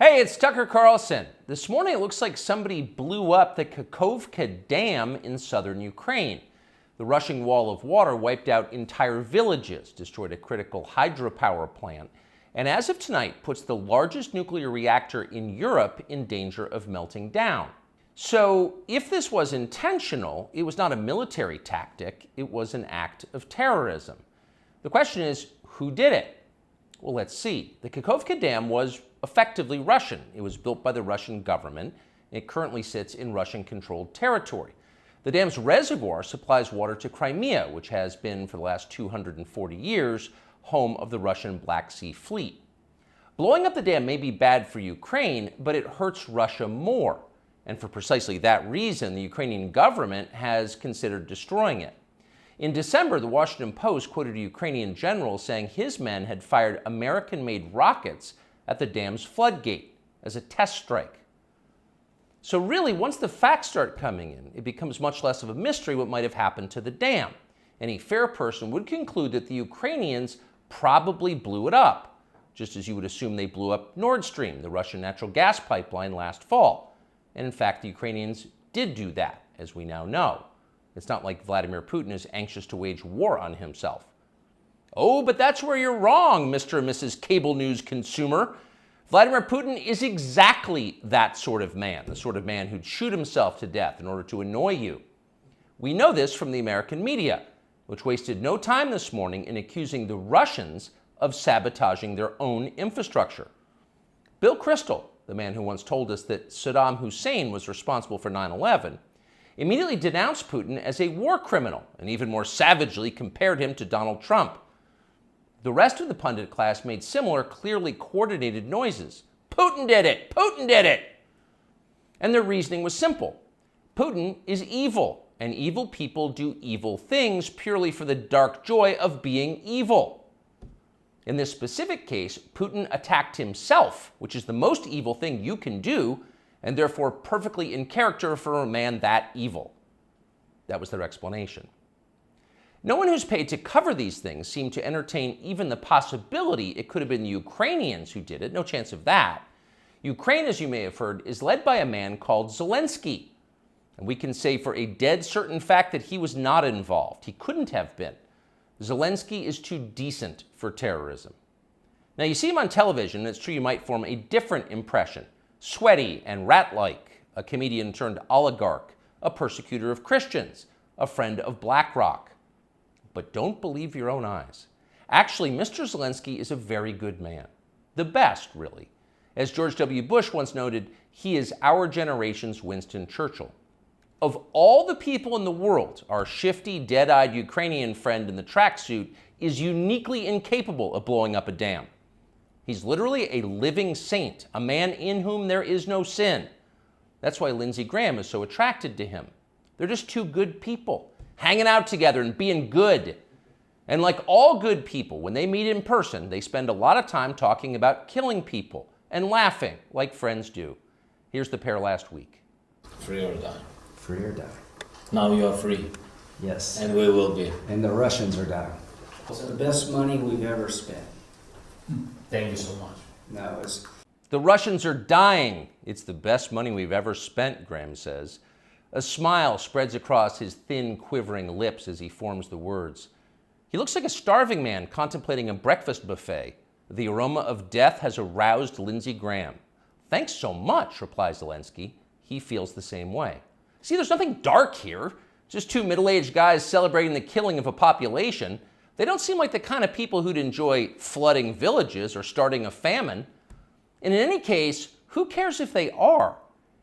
Hey, it's Tucker Carlson. This morning it looks like somebody blew up the Kakhovka Dam in southern Ukraine. The rushing wall of water wiped out entire villages, destroyed a critical hydropower plant, and as of tonight puts the largest nuclear reactor in Europe in danger of melting down. So if this was intentional, it was not a military tactic, it was an act of terrorism. The question is, who did it? Well, let's see. The Kakhovka Dam was effectively Russian. It was built by the Russian government. It currently sits in Russian-controlled territory. The dam's reservoir supplies water to Crimea, which has been, for the last 240 years, home of the Russian Black Sea Fleet. Blowing up the dam may be bad for Ukraine, but it hurts Russia more. And for precisely that reason, the Ukrainian government has considered destroying it. In December, the Washington Post quoted a Ukrainian general saying his men had fired American-made rockets at the dam's floodgate as a test strike. So really, once the facts start coming in, it becomes much less of a mystery what might have happened to the dam. Any fair person would conclude that the Ukrainians probably blew it up, just as you would assume they blew up Nord Stream, the Russian natural gas pipeline, last fall. And in fact, the Ukrainians did do that, as we now know. It's not like Vladimir Putin is anxious to wage war on himself. Oh, but that's where you're wrong, Mr. and Mrs. Cable News consumer. Vladimir Putin is exactly that sort of man, the sort of man who'd shoot himself to death in order to annoy you. We know this from the American media, which wasted no time this morning in accusing the Russians of sabotaging their own infrastructure. Bill Kristol, the man who once told us that Saddam Hussein was responsible for 9/11, immediately denounced Putin as a war criminal and even more savagely compared him to Donald Trump. The rest of the pundit class made similar, clearly coordinated noises. Putin did it! Putin did it! And their reasoning was simple. Putin is evil, and evil people do evil things purely for the dark joy of being evil. In this specific case, Putin attacked himself, which is the most evil thing you can do, and therefore perfectly in character for a man that evil. That was their explanation. No one who's paid to cover these things seemed to entertain even the possibility it could have been the Ukrainians who did it. No chance of that. Ukraine, as you may have heard, is led by a man called Zelensky. And we can say for a dead certain fact that he was not involved. He couldn't have been. Zelensky is too decent for terrorism. Now, you see him on television, and it's true you might form a different impression. Sweaty and rat-like, a comedian turned oligarch, a persecutor of Christians, a friend of BlackRock. But don't believe your own eyes. Actually, Mr. Zelensky is a very good man. The best, really. As George W. Bush once noted, he is our generation's Winston Churchill. Of all the people in the world, our shifty, dead-eyed Ukrainian friend in the tracksuit is uniquely incapable of blowing up a dam. He's literally a living saint, a man in whom there is no sin. That's why Lindsey Graham is so attracted to him. They're just two good people, hanging out together and being good. And like all good people, when they meet in person, they spend a lot of time talking about killing people and laughing like friends do. Here's the pair last week. Free or die. Free or die. Now you are free. Yes. And we will be. And the Russians are dying. It's the best money we've ever spent. Thank you so much. No, it's... The Russians are dying. It's the best money we've ever spent, Graham says. A smile spreads across his thin, quivering lips as he forms the words. He looks like a starving man contemplating a breakfast buffet. The aroma of death has aroused Lindsey Graham. Thanks so much, replies Zelensky. He feels the same way. See, there's nothing dark here. Just two middle-aged guys celebrating the killing of a population. They don't seem like the kind of people who'd enjoy flooding villages or starting a famine. And in any case, who cares if they are?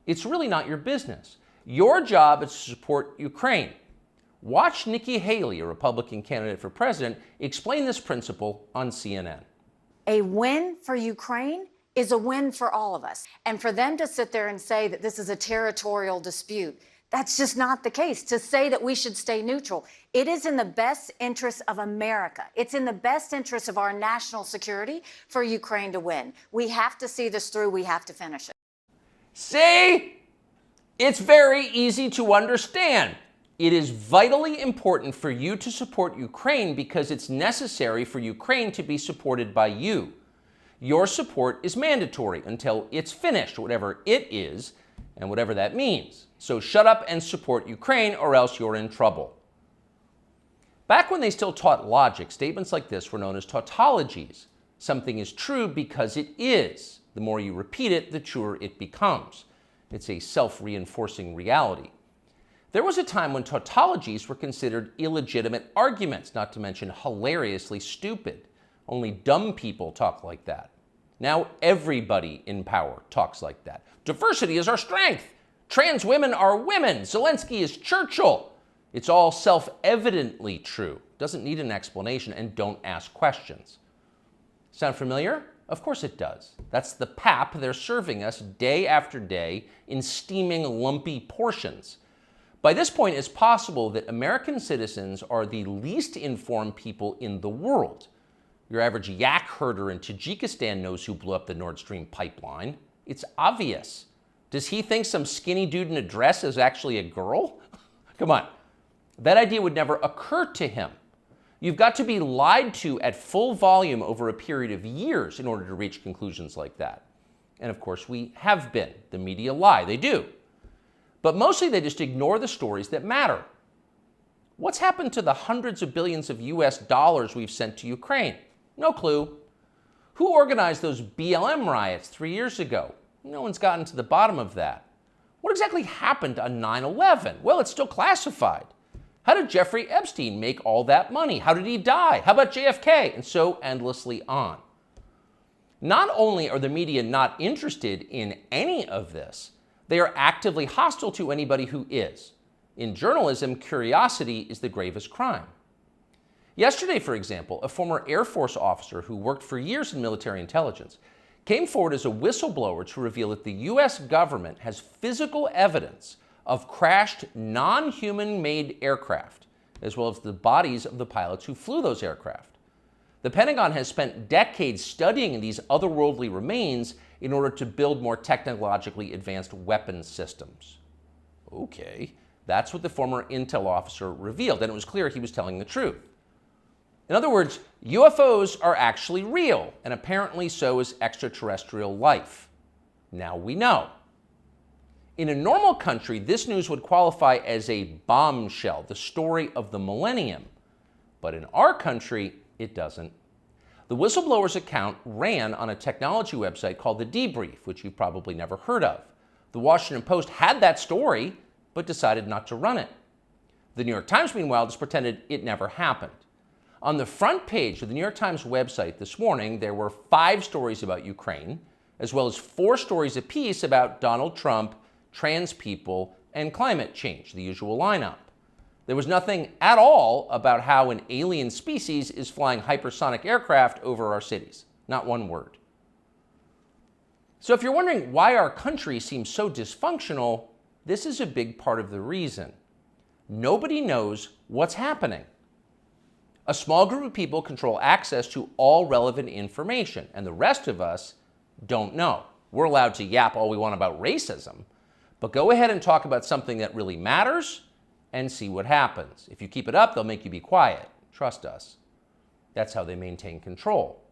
It's really not your business. Your job is to support Ukraine. Watch Nikki Haley, a Republican candidate for president, explain this principle on CNN. A win for Ukraine is a win for all of us. And for them to sit there and say that this is a territorial dispute, that's just not the case. To say that we should stay neutral, it is in the best interest of America. It's in the best interest of our national security for Ukraine to win. We have to see this through. We have to finish it. See? It's very easy to understand. It is vitally important for you to support Ukraine because it's necessary for Ukraine to be supported by you. Your support is mandatory until it's finished, whatever it is, and whatever that means. So shut up and support Ukraine, or else you're in trouble. Back when they still taught logic, statements like this were known as tautologies. Something is true because it is. The more you repeat it, the truer it becomes. It's a self-reinforcing reality. There was a time when tautologies were considered illegitimate arguments, not to mention hilariously stupid. Only dumb people talk like that. Now everybody in power talks like that. Diversity is our strength. Trans women are women. Zelensky is Churchill. It's all self-evidently true. Doesn't need an explanation, and don't ask questions. Sound familiar? Of course it does. That's the pap they're serving us day after day in steaming, lumpy portions. By this point, it's possible that American citizens are the least informed people in the world. Your average yak herder in Tajikistan knows who blew up the Nord Stream pipeline. It's obvious. Does he think some skinny dude in a dress is actually a girl? Come on. That idea would never occur to him. You've got to be lied to at full volume over a period of years in order to reach conclusions like that. And of course, we have been. The media lie. They do. But mostly they just ignore the stories that matter. What's happened to the hundreds of billions of US dollars we've sent to Ukraine? No clue. Who organized those BLM riots 3 years ago? No one's gotten to the bottom of that. What exactly happened on 9/11? Well, it's still classified. How did Jeffrey Epstein make all that money? How did he die? How about JFK? And so endlessly on. Not only are the media not interested in any of this, they are actively hostile to anybody who is. In journalism, curiosity is the gravest crime. Yesterday, for example, a former Air Force officer who worked for years in military intelligence came forward as a whistleblower to reveal that the US government has physical evidence of crashed non-human-made aircraft, as well as the bodies of the pilots who flew those aircraft. The Pentagon has spent decades studying these otherworldly remains in order to build more technologically advanced weapons systems. Okay, that's what the former intel officer revealed, and it was clear he was telling the truth. In other words, UFOs are actually real, and apparently so is extraterrestrial life. Now we know. In a normal country, this news would qualify as a bombshell, the story of the millennium. But in our country, it doesn't. The whistleblower's account ran on a technology website called The Debrief, which you've probably never heard of. The Washington Post had that story, but decided not to run it. The New York Times, meanwhile, just pretended it never happened. On the front page of the New York Times website this morning, there were 5 stories about Ukraine, as well as 4 stories apiece about Donald Trump, trans people, and climate change, the usual lineup. There was nothing at all about how an alien species is flying hypersonic aircraft over our cities. Not one word. So if you're wondering why our country seems so dysfunctional, this is a big part of the reason. Nobody knows what's happening. A small group of people control access to all relevant information, and the rest of us don't know. We're allowed to yap all we want about racism, but go ahead and talk about something that really matters and see what happens. If you keep it up, they'll make you be quiet. Trust us. That's how they maintain control.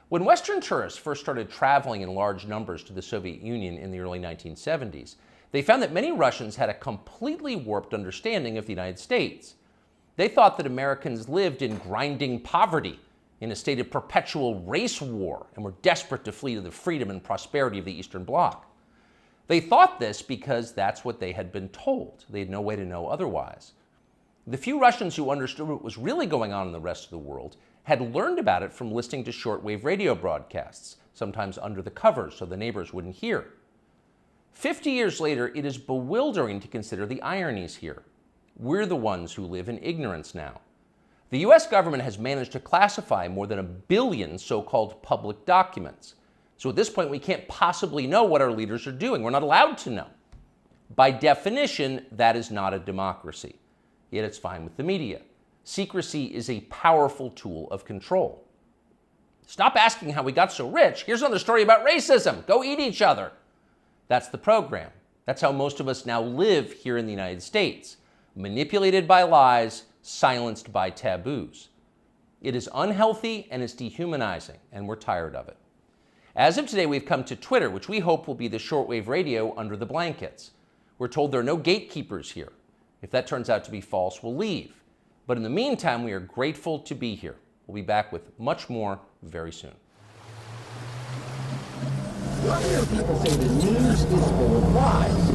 When Western tourists first started traveling in large numbers to the Soviet Union in the early 1970s, they found that many Russians had a completely warped understanding of the United States. They thought that Americans lived in grinding poverty, in a state of perpetual race war, and were desperate to flee to the freedom and prosperity of the Eastern Bloc. They thought this because that's what they had been told. They had no way to know otherwise. The few Russians who understood what was really going on in the rest of the world had learned about it from listening to shortwave radio broadcasts, sometimes under the covers so the neighbors wouldn't hear. 50 years later, it is bewildering to consider the ironies here. We're the ones who live in ignorance now. The US government has managed to classify more than 1 billion so-called public documents. So at this point, we can't possibly know what our leaders are doing. We're not allowed to know. By definition, that is not a democracy. Yet it's fine with the media. Secrecy is a powerful tool of control. Stop asking how we got so rich. Here's another story about racism. Go eat each other. That's the program. That's how most of us now live here in the United States. Manipulated by lies, silenced by taboos. It is unhealthy and it's dehumanizing, and we're tired of it. As of today, we've come to Twitter, which we hope will be the shortwave radio under the blankets. We're told there are no gatekeepers here. If that turns out to be false, we'll leave. But in the meantime, we are grateful to be here. We'll be back with much more very soon. People say the news is full of lies.